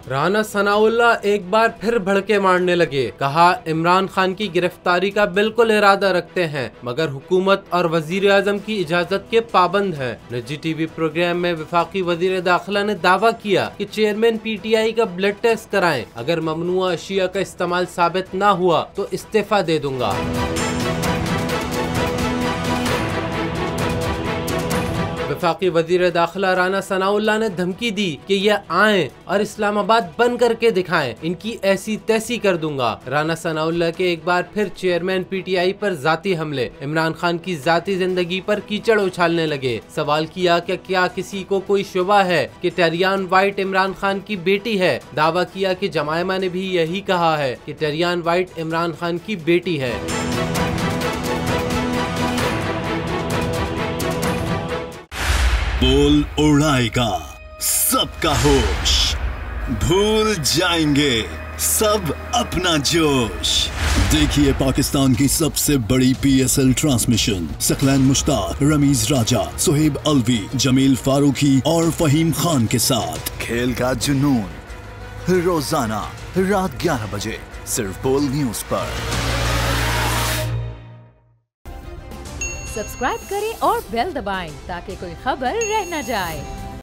राना सनाउल्लाह एक बार फिर भड़के मारने लगे। कहा, इमरान खान की गिरफ्तारी का बिल्कुल इरादा रखते हैं मगर हुकूमत और वजीर आजम की इजाजत के पाबंद हैं। निजी टीवी प्रोग्राम में वफाकी वजीर दाखिला ने दावा किया कि चेयरमैन PTI का ब्लड टेस्ट कराएं। अगर ममनुआ अशिया का इस्तेमाल साबित न हुआ तो इस्तीफा दे दूंगा। वफाकी वजीर दाखिला राना सनाउल्लाह ने धमकी दी कि ये आएं और इस्लामाबाद बंद करके दिखाएं, इनकी ऐसी तैसी कर दूंगा। राना सनाउल्लाह के एक बार फिर चेयरमैन PTI पर जाती हमले। इमरान खान की जाती जिंदगी पर कीचड़ उछालने लगे। सवाल किया कि क्या किसी को कोई शुबा है कि टेरियान वाइट इमरान खान की बेटी है। दावा किया कि जमायमा ने भी यही कहा है कि टेरियान वाइट इमरान खान की बेटी है। बोल उड़ाएगा सबका होश, भूल जाएंगे सब अपना जोश। देखिए पाकिस्तान की सबसे बड़ी PSL ट्रांसमिशन सकलैन मुश्ताक, रमीज राजा, सुहेब अलवी, जमील फारूकी और फहीम खान के साथ खेल का जुनून रोजाना रात 11 बजे सिर्फ बोल न्यूज पर। सब्सक्राइब करें और बेल दबाएं ताकि कोई खबर रह न जाए।